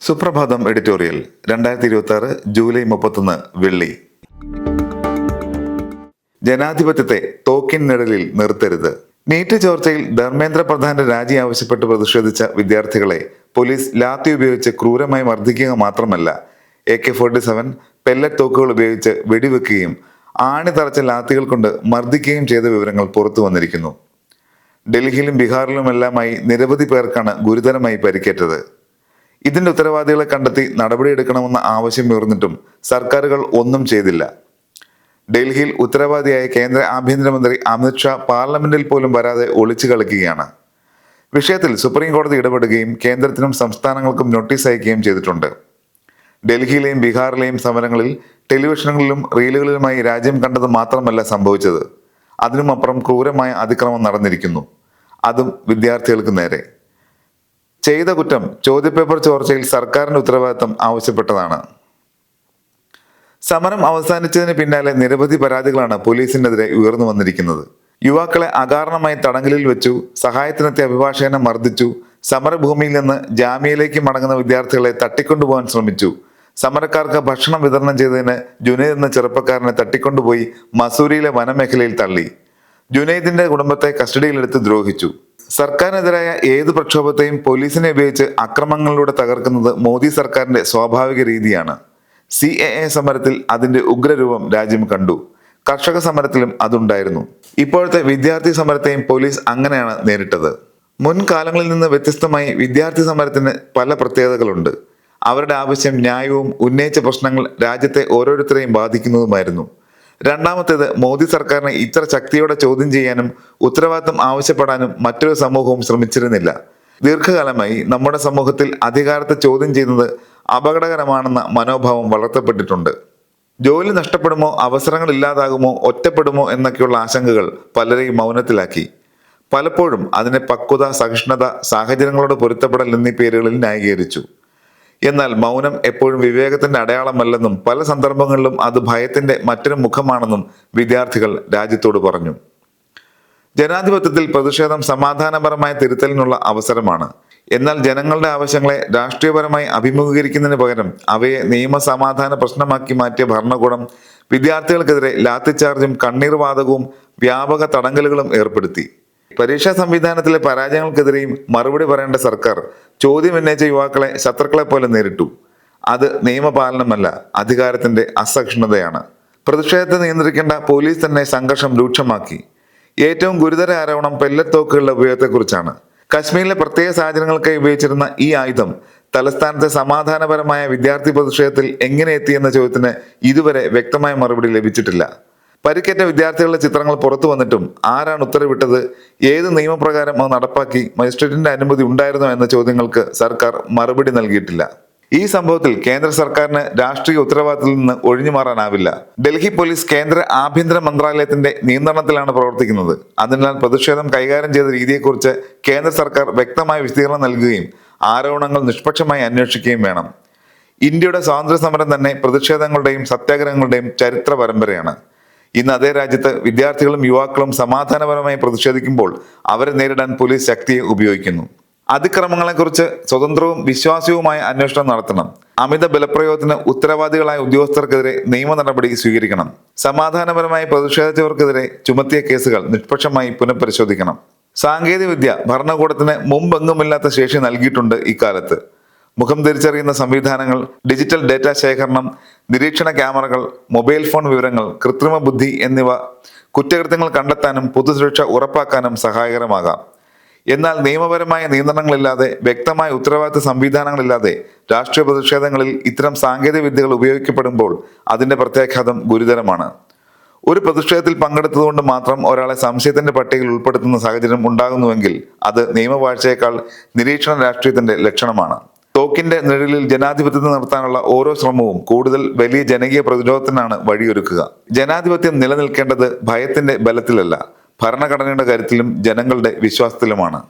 സുപ്രഭാതം editorial 2026 July 31 വെള്ളി. ജനാധിപത്യത്തെ തോക്കിൻ നിഴലിൽ നിർത്തരുത്. നീറ്റ് ചോർച്ചയിൽ ധർമ്മേന്ദ്ര പ്രധാന്റെ രാജി ആവശ്യപ്പെട്ട് പ്രതിഷേധിച്ച വിദ്യാർത്ഥികളെ പോലീസ് ലാത്തി ഉപയോഗിച്ച് ക്രൂരമായി മർദ്ദിക്കുക മാത്രമല്ല, AK-47 പെല്ലറ്റ് തോക്കുകൾ ഉപയോഗിച്ച് വെടിവെക്കുകയും ആണി തറച്ച ലാത്തികൾ കൊണ്ട് മർദ്ദിക്കുകയും ചെയ്ത വിവരങ്ങൾ പുറത്തു വന്നിരിക്കുന്നു. ഡൽഹിയിലും ബീഹാറിലുമെല്ലാമായി നിരവധി പേർക്കാണ് ഗുരുതരമായി പരിക്കേറ്റത്. ഇതിന്റെ ഉത്തരവാദികളെ കണ്ടെത്തി നടപടിയെടുക്കണമെന്ന ആവശ്യം ഉയർന്നിട്ടും സർക്കാരുകൾ ഒന്നും ചെയ്തില്ല. ഡൽഹിയിൽ ഉത്തരവാദിയായ കേന്ദ്ര ആഭ്യന്തരമന്ത്രി അമിത്ഷാ പാർലമെന്റിൽ പോലും വരാതെ ഒളിച്ചു കളിക്കുകയാണ്. വിഷയത്തിൽ സുപ്രീം കോടതി ഇടപെടുകയും കേന്ദ്രത്തിനും സംസ്ഥാനങ്ങൾക്കും നോട്ടീസ് അയക്കുകയും ചെയ്തിട്ടുണ്ട്. ഡൽഹിയിലെയും ബീഹാറിലെയും സമരങ്ങളിൽ ടെലിവിഷനുകളിലും റീലുകളിലുമായി രാജ്യം കണ്ടത് മാത്രമല്ല സംഭവിച്ചത്, അതിനുമപ്പുറം ക്രൂരമായ അതിക്രമം നടന്നിരിക്കുന്നു, അതും വിദ്യാർത്ഥികൾക്ക് നേരെ. ചെയ്ത കുറ്റം ചോദ്യപേപ്പർ ചോർച്ചയിൽ സർക്കാരിന്റെ ഉത്തരവാദിത്തം ആവശ്യപ്പെട്ടതാണ്. സമരം അവസാനിച്ചതിന് പിന്നാലെ നിരവധി പരാതികളാണ് പോലീസിനെതിരെ ഉയർന്നു വന്നിരിക്കുന്നത്. യുവാക്കളെ അകാരണമായി തടങ്കലിൽ വെച്ചു, സഹായത്തിനെത്തിയ അഭിഭാഷകനെ മർദ്ദിച്ചു, സമരഭൂമിയിൽ നിന്ന് ജാമ്യയിലേക്ക് മടങ്ങുന്ന വിദ്യാർത്ഥികളെ തട്ടിക്കൊണ്ടുപോകാൻ ശ്രമിച്ചു, സമരക്കാർക്ക് ഭക്ഷണം വിതരണം ചെയ്തതിന് ജുനൈദ് എന്ന ചെറുപ്പക്കാരനെ തട്ടിക്കൊണ്ടുപോയി മസൂരിയിലെ വനമേഖലയിൽ തള്ളി, ജുനൈദിന്റെ കുടുംബത്തെ കസ്റ്റഡിയിലെടുത്ത് ദ്രോഹിച്ചു. സർക്കാരിനെതിരായ ഏത് പ്രക്ഷോഭത്തെയും പോലീസിനെ ഉപയോഗിച്ച് അക്രമങ്ങളിലൂടെ തകർക്കുന്നത് മോദി സർക്കാരിന്റെ സ്വാഭാവിക രീതിയാണ്. CAA സമരത്തിൽ അതിന്റെ ഉഗ്രരൂപം രാജ്യം കണ്ടു. കർഷക സമരത്തിലും അതുണ്ടായിരുന്നു. ഇപ്പോഴത്തെ വിദ്യാർത്ഥി സമരത്തെയും പോലീസ് അങ്ങനെയാണ് നേരിട്ടത്. മുൻകാലങ്ങളിൽ നിന്ന് വ്യത്യസ്തമായി വിദ്യാർത്ഥി സമരത്തിന് പല പ്രത്യേകതകളുണ്ട്. അവരുടെ ആവശ്യം ന്യായവും ഉന്നയിച്ച പ്രശ്നങ്ങൾ രാജ്യത്തെ ഓരോരുത്തരെയും ബാധിക്കുന്നതുമായിരുന്നു. രണ്ടാമത്തേത്, മോദി സർക്കാരിനെ ഇത്ര ശക്തിയോടെ ചോദ്യം ചെയ്യാനും ഉത്തരവാദിത്തം ആവശ്യപ്പെടാനും മറ്റൊരു സമൂഹവും ശ്രമിച്ചിരുന്നില്ല. ദീർഘകാലമായി നമ്മുടെ സമൂഹത്തിൽ അധികാരത്തെ ചോദ്യം ചെയ്യുന്നത് അപകടകരമാണെന്ന മനോഭാവം വളർത്തപ്പെട്ടിട്ടുണ്ട്. ജോലി നഷ്ടപ്പെടുമോ, അവസരങ്ങൾ ഇല്ലാതാകുമോ, ഒറ്റപ്പെടുമോ എന്നൊക്കെയുള്ള ആശങ്കകൾ പലരെയും മൗനത്തിലാക്കി. പലപ്പോഴും അതിനെ പക്വത, സഹിഷ്ണുത, സാഹചര്യങ്ങളോട് പൊരുത്തപ്പെടൽ എന്നീ പേരുകളിൽ ന്യായീകരിച്ചു. എന്നാൽ മൗനം എപ്പോഴും വിവേകത്തിന്റെ അടയാളമല്ലെന്നും പല സന്ദർഭങ്ങളിലും അത് ഭയത്തിന്റെ മറ്റൊരു മുഖമാണെന്നും വിദ്യാർത്ഥികൾ രാജ്യത്തോട് പറഞ്ഞു. ജനാധിപത്യത്തിൽ പ്രതിഷേധം സമാധാനപരമായ തിരുത്തലിനുള്ള അവസരമാണ്. എന്നാൽ ജനങ്ങളുടെ ആവശ്യങ്ങളെ രാഷ്ട്രീയപരമായി അഭിമുഖീകരിക്കുന്നതിന് പകരം അവയെ നിയമസമാധാന പ്രശ്നമാക്കി മാറ്റിയ ഭരണകൂടം വിദ്യാർത്ഥികൾക്കെതിരെ ലാത്തിച്ചാർജും കണ്ണീർവാതകവും വ്യാപക തടങ്കലുകളും ഏർപ്പെടുത്തി. പരീക്ഷാ സംവിധാനത്തിലെ പരാജയങ്ങൾക്കെതിരെയും മറുപടി പറയേണ്ട സർക്കാർ ചോദ്യം ഉന്നയിച്ച യുവാക്കളെ ശത്രുക്കളെ പോലെ നേരിട്ടു. അത് നിയമപാലനമല്ല, അധികാരത്തിന്റെ അസഹിഷ്ണുതയാണ്. പ്രതിഷേധത്തെ നിയന്ത്രിക്കേണ്ട പോലീസ് തന്നെ സംഘർഷം രൂക്ഷമാക്കി. ഏറ്റവും ഗുരുതര ആരോപണം പെല്ലറ്റ് തോക്കുകളുടെ ഉപയോഗത്തെക്കുറിച്ചാണ്. കശ്മീരിലെ പ്രത്യേക സാഹചര്യങ്ങൾക്കായി ഉപയോഗിച്ചിരുന്ന ഈ ആയുധം തലസ്ഥാനത്തെ സമാധാനപരമായ വിദ്യാർത്ഥി പ്രതിഷേധത്തിൽ എങ്ങനെ എത്തിയെന്ന ചോദ്യത്തിന് ഇതുവരെ വ്യക്തമായ മറുപടി ലഭിച്ചിട്ടില്ല. പരിക്കേറ്റ വിദ്യാർത്ഥികളുടെ ചിത്രങ്ങൾ പുറത്തു വന്നിട്ടും ആരാണ് ഉത്തരവിട്ടത്, ഏത് നിയമപ്രകാരം അത് നടപ്പാക്കി, മജിസ്ട്രേറ്റിന്റെ അനുമതി ഉണ്ടായിരുന്നോ എന്ന ചോദ്യങ്ങൾക്ക് സർക്കാർ മറുപടി നൽകിയിട്ടില്ല. ഈ സംഭവത്തിൽ കേന്ദ്ര സർക്കാരിന് രാഷ്ട്രീയ ഉത്തരവാദിത്തത്തിൽ നിന്ന് ഒഴിഞ്ഞു മാറാനാവില്ല. ഡൽഹി പോലീസ് കേന്ദ്ര ആഭ്യന്തര മന്ത്രാലയത്തിന്റെ നിയന്ത്രണത്തിലാണ് പ്രവർത്തിക്കുന്നത്. അതിനാൽ പ്രതിഷേധം കൈകാര്യം ചെയ്ത രീതിയെക്കുറിച്ച് കേന്ദ്ര സർക്കാർ വ്യക്തമായ വിശദീകരണം നൽകുകയും ആരോപണങ്ങൾ നിഷ്പക്ഷമായി അന്വേഷിക്കുകയും വേണം. ഇന്ത്യയുടെ സ്വാതന്ത്ര്യ സമരം തന്നെ പ്രതിഷേധങ്ങളുടെയും സത്യാഗ്രഹങ്ങളുടെയും ചരിത്ര പരമ്പരയാണ്. ഇന്ന് അതേ രാജ്യത്ത് വിദ്യാർത്ഥികളും യുവാക്കളും സമാധാനപരമായി പ്രതിഷേധിക്കുമ്പോൾ അവരെ നേരിടാൻ പോലീസ് ശക്തിയെ ഉപയോഗിക്കുന്നു. അതിക്രമങ്ങളെക്കുറിച്ച് സ്വതന്ത്രവും വിശ്വാസ്യവുമായ അന്വേഷണം നടത്തണം. അമിത ബലപ്രയോഗത്തിന് ഉത്തരവാദികളായ ഉദ്യോഗസ്ഥർക്കെതിരെ നിയമ നടപടി സ്വീകരിക്കണം. സമാധാനപരമായി പ്രതിഷേധിച്ചവർക്കെതിരെ ചുമത്തിയ കേസുകൾ നിഷ്പക്ഷമായി പുനഃപരിശോധിക്കണം. സാങ്കേതികവിദ്യ ഭരണകൂടത്തിന് മുമ്പെങ്ങുമില്ലാത്ത ശേഷി നൽകിയിട്ടുണ്ട് ഇക്കാലത്ത്. മുഖം തിരിച്ചറിയുന്ന സംവിധാനങ്ങൾ, ഡിജിറ്റൽ ഡേറ്റ ശേഖരണം, നിരീക്ഷണ ക്യാമറകൾ, മൊബൈൽ ഫോൺ വിവരങ്ങൾ, കൃത്രിമ ബുദ്ധി എന്നിവ കുറ്റകൃത്യങ്ങൾ കണ്ടെത്താനും പൊതുസുരക്ഷ ഉറപ്പാക്കാനും സഹായകരമാകാം. എന്നാൽ നിയമപരമായ നിയന്ത്രണങ്ങളില്ലാതെ, വ്യക്തമായ ഉത്തരവാദിത്ത സംവിധാനങ്ങളില്ലാതെ രാഷ്ട്രീയ പ്രതിഷേധങ്ങളിൽ ഇത്തരം സാങ്കേതിക വിദ്യകൾ ഉപയോഗിക്കപ്പെടുമ്പോൾ അതിന്റെ പ്രത്യാഘാതം ഗുരുതരമാണ്. ഒരു പ്രതിഷേധത്തിൽ പങ്കെടുത്തതുകൊണ്ട് മാത്രം ഒരാളെ സംശയത്തിന്റെ പട്ടികയിൽ ഉൾപ്പെടുത്തുന്ന സാഹചര്യം ഉണ്ടാകുന്നുവെങ്കിൽ അത് നിയമവാഴ്ചയേക്കാൾ നിരീക്ഷണ രാഷ്ട്രീയത്തിന്റെ ലക്ഷണമാണ്. തോക്കിന്റെ നിഴലിൽ ജനാധിപത്യത്തെ നിർത്താനുള്ള ഓരോ ശ്രമവും കൂടുതൽ വലിയ ജനകീയ പ്രതിരോധത്തിനാണ് വഴിയൊരുക്കുക. ജനാധിപത്യം നിലനിൽക്കേണ്ടത് ഭയത്തിന്റെ ബലത്തിലല്ല, ഭരണഘടനയുടെ കരുത്തിലും ജനങ്ങളുടെ വിശ്വാസത്തിലുമാണ്.